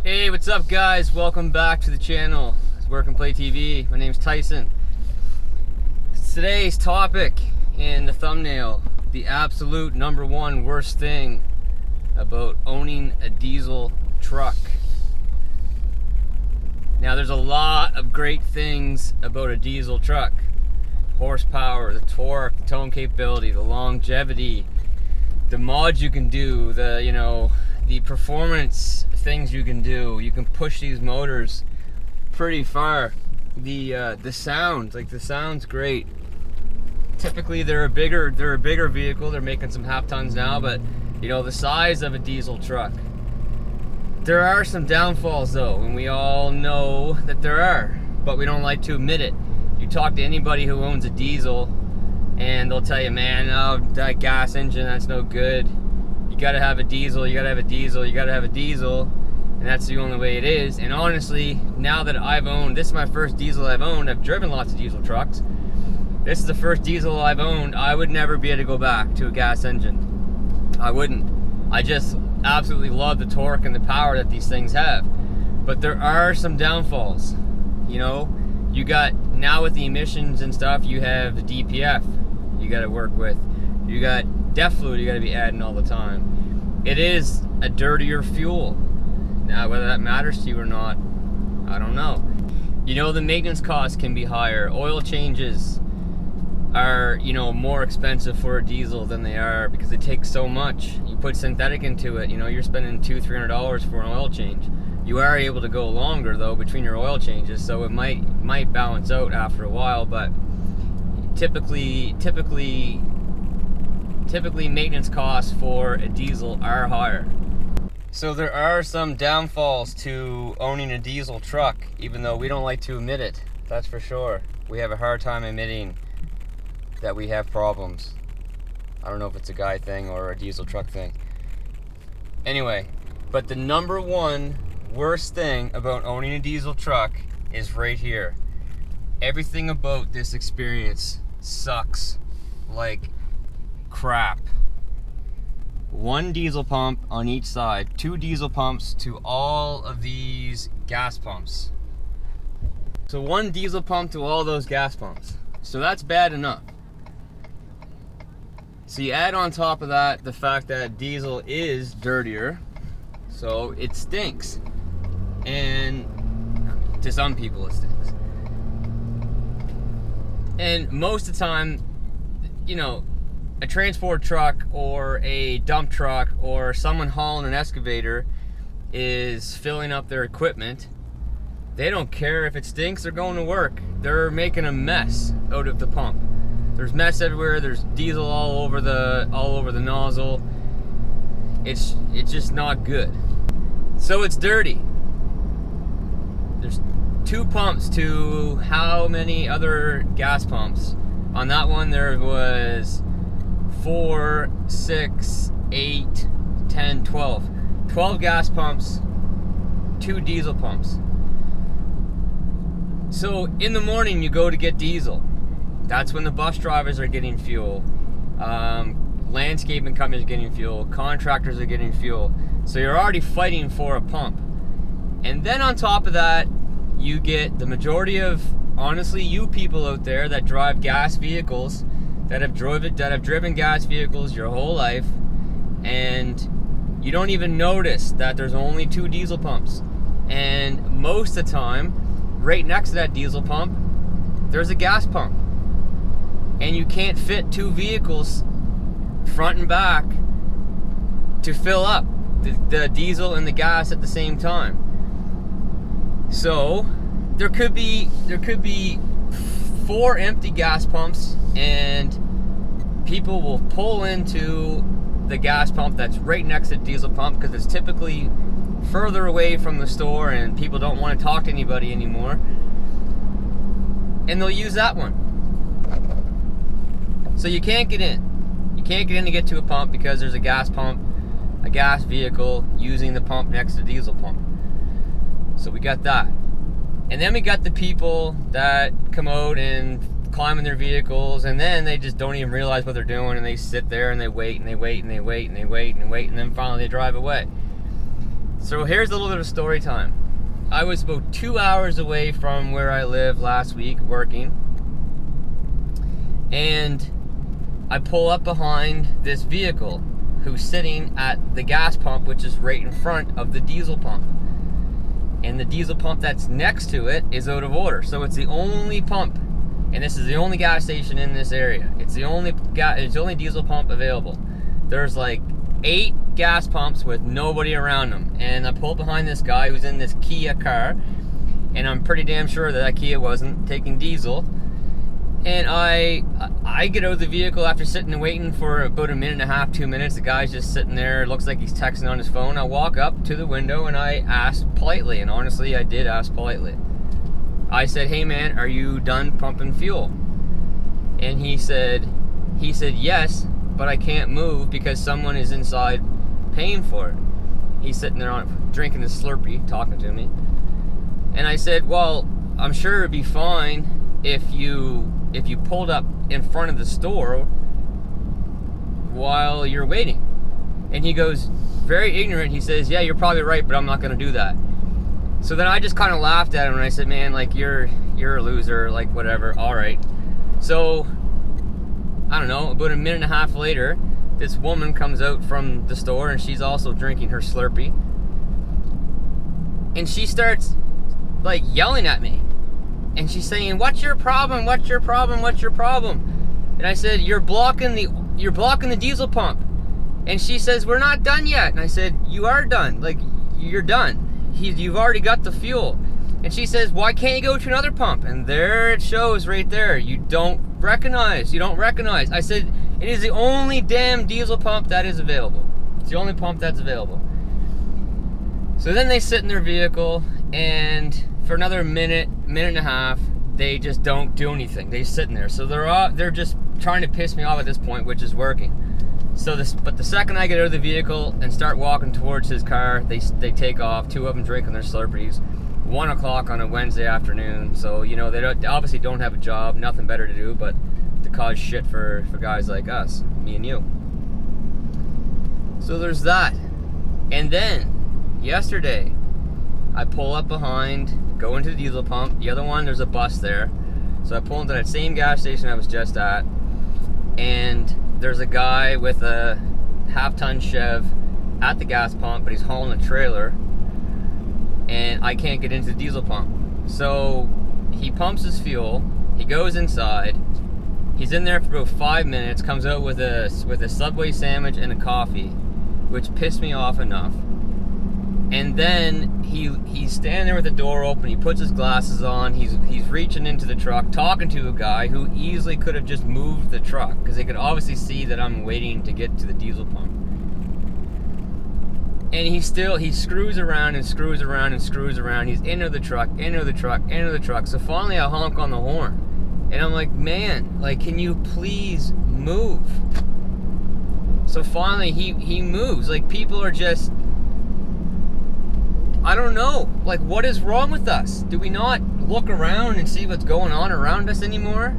Hey, what's up guys? Welcome back to the channel. It's Work and Play TV. My name's Tyson. Today's topic in the thumbnail, the absolute #1 worst thing about owning a diesel truck. Now there's a lot of great things about a diesel truck. Horsepower, the torque, the towing capability, the longevity, the mods you can do, the performance things you can do. You can push these motors pretty far. The sound, the sound's great. Typically they're a bigger vehicle. They're making some half tons now, but the size of a diesel truck. There are some downfalls though, and we all know that there are, but we don't like to admit it. You talk to anybody who owns a diesel and they'll tell you, man, oh, that gas engine, that's no good. You gotta have a diesel, you gotta have a diesel, you gotta have a diesel, and that's the only way it is. And honestly, now that this is my first diesel I've owned. I've driven lots of diesel trucks. This is the first diesel I've owned. I would never be able to go back to a gas engine. I wouldn't. I just absolutely love the torque and the power that these things have. But there are some downfalls. You got, now with the emissions and stuff, you have the DPF you gotta work with. You got DEF fluid you gotta be adding all the time. It is a dirtier fuel. Now, whether that matters to you or not, I don't know. The maintenance costs can be higher. Oil changes are, more expensive for a diesel than they are because they take so much. You put synthetic into it, you're spending $200-300 for an oil change. You are able to go longer though between your oil changes, so it might balance out after a while, but typically maintenance costs for a diesel are higher. So there are some downfalls to owning a diesel truck, even though we don't like to admit it. That's for sure. We have a hard time admitting that we have problems. I don't know if it's a guy thing or a diesel truck thing. Anyway, but the #1 worst thing about owning a diesel truck is right here. Everything about this experience sucks like crap. 1 diesel pump on each side, 2 diesel pumps to all of these gas pumps. So 1 diesel pump to all those gas pumps. So that's bad enough. So you add on top of that the fact that diesel is dirtier, so it stinks. And to some people it stinks. And most of the time, a transport truck or a dump truck or someone hauling an excavator is filling up their equipment. They don't care if it stinks, they're going to work. They're making a mess out of the pump. There's mess everywhere, there's diesel all over the nozzle. It's just not good. So it's dirty. There's 2 pumps to how many other gas pumps? On that one there was 4, 6, 8, 10, 12. 12 gas pumps, 2 diesel pumps. So in the morning you go to get diesel. That's when the bus drivers are getting fuel. Landscaping companies are getting fuel. Contractors are getting fuel. So you're already fighting for a pump. And then on top of that, you get the majority of, honestly, you people out there that drive gas vehicles, that have driven gas vehicles your whole life, and you don't even notice that there's only 2 diesel pumps. And most of the time, right next to that diesel pump, there's a gas pump. And you can't fit 2 vehicles front and back to fill up the diesel and the gas at the same time. So there could be 4 empty gas pumps, and people will pull into the gas pump that's right next to the diesel pump because it's typically further away from the store and people don't want to talk to anybody anymore, and they'll use that one. So you can't get in. You can't get in to get to a pump because there's a gas pump, a gas vehicle using the pump next to the diesel pump. So we got that. And then we got the people that come out and climb in their vehicles, and then they just don't even realize what they're doing, and they sit there and they wait and they wait and they wait and they wait and they wait, and then finally they drive away. So here's a little bit of story time. I was about 2 hours away from where I live last week working, and I pull up behind this vehicle who's sitting at the gas pump, which is right in front of the diesel pump. And the diesel pump that's next to it is out of order. So it's the only pump, and this is the only gas station in this area. It's the only diesel pump available. There's like 8 gas pumps with nobody around them. And I pulled behind this guy who's in this Kia car, and I'm pretty damn sure that Kia wasn't taking diesel. And I get out of the vehicle after sitting and waiting for about 1.5 to 2 minutes. The guy's just sitting there, looks like he's texting on his phone. I walk up to the window and I asked politely, and honestly I did ask politely. I said, "Hey man, are you done pumping fuel?" And he said yes, but I can't move because someone is inside paying for it. He's sitting there drinking his Slurpee, talking to me. And I said, "Well, I'm sure it'd be fine if you pulled up in front of the store while you're waiting." And he goes, very ignorant, he says, "Yeah, you're probably right, but I'm not going to do that." So then I just kind of laughed at him and I said, "Man, like you're a loser, like whatever, all right." So I don't know, about 1.5 minutes later, this woman comes out from the store and she's also drinking her Slurpee. And she starts like yelling at me. And she's saying, "What's your problem? What's your problem? What's your problem?" And I said, you're blocking the diesel pump." And she says, "We're not done yet." And I said, "You are done. Like, you're done. You've already got the fuel." And she says, "Why can't you go to another pump?" And there it shows right there. You don't recognize. I said, "It is the only damn diesel pump that is available. It's the only pump that's available." So then they sit in their vehicle, and for another minute and a half, they just don't do anything. They're sitting there. So they're just trying to piss me off at this point, which is working. But the second I get out of the vehicle and start walking towards his car, they take off. 2 of them drinking their Slurpees. 1 o'clock on a Wednesday afternoon. So, you know, they obviously don't have a job, nothing better to do but to cause shit for guys like us, me and you. So there's that. And then, yesterday, I pull up behind, go into the diesel pump. The other one, there's a bus there. So I pull into that same gas station I was just at, and there's a guy with a half-ton Chev at the gas pump, but he's hauling a trailer, and I can't get into the diesel pump. So he pumps his fuel, he goes inside, he's in there for about 5 minutes, comes out with a Subway sandwich and a coffee, which pissed me off enough. And then he's standing there with the door open, he puts his glasses on, he's reaching into the truck, talking to a guy who easily could have just moved the truck, because they could obviously see that I'm waiting to get to the diesel pump. And he screws around and screws around and screws around. He's into the truck. So finally I honk on the horn. And I'm like, "Man, like, can you please move?" So finally he moves. Like, people are just, I don't know, like, what is wrong with us? Do we not look around and see what's going on around us anymore?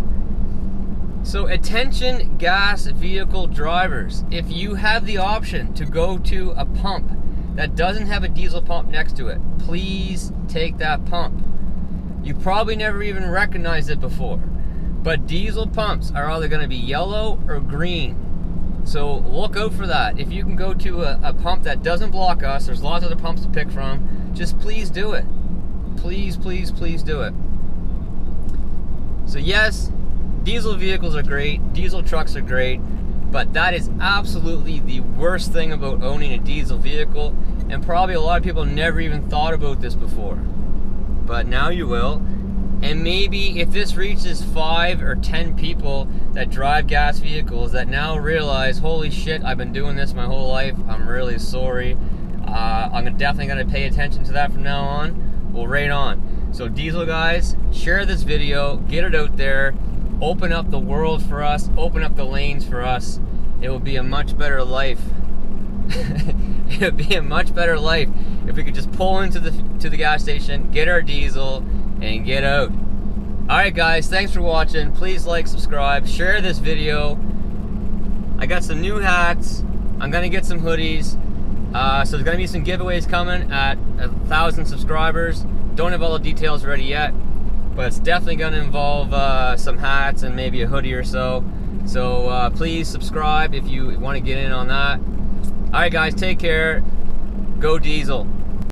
So attention gas vehicle drivers, if you have the option to go to a pump that doesn't have a diesel pump next to it, please take that pump. You probably never even recognized it before, but diesel pumps are either going to be yellow or green. So look out for that. If you can go to a pump that doesn't block us, there's lots of other pumps to pick from, just please do it. Please, please, please do it. So yes, diesel vehicles are great, diesel trucks are great, but that is absolutely the worst thing about owning a diesel vehicle, and probably a lot of people never even thought about this before. But now you will. And maybe if this reaches 5 or 10 people that drive gas vehicles that now realize, holy shit, I've been doing this my whole life, I'm really sorry, I'm definitely going to pay attention to that from now on, well, right on. So diesel guys, share this video, get it out there, open up the world for us, open up the lanes for us. It will be a much better life. It would be a much better life if we could just pull into the gas station, get our diesel, and get out. Alright guys, thanks for watching. Please like, subscribe, share this video. I got some new hats. I'm gonna get some hoodies. So there's gonna be some giveaways coming at 1,000 subscribers. Don't have all the details ready yet, but it's definitely gonna involve some hats and maybe a hoodie or so. So please subscribe if you want to get in on that. All right, guys, take care. Go Diesel.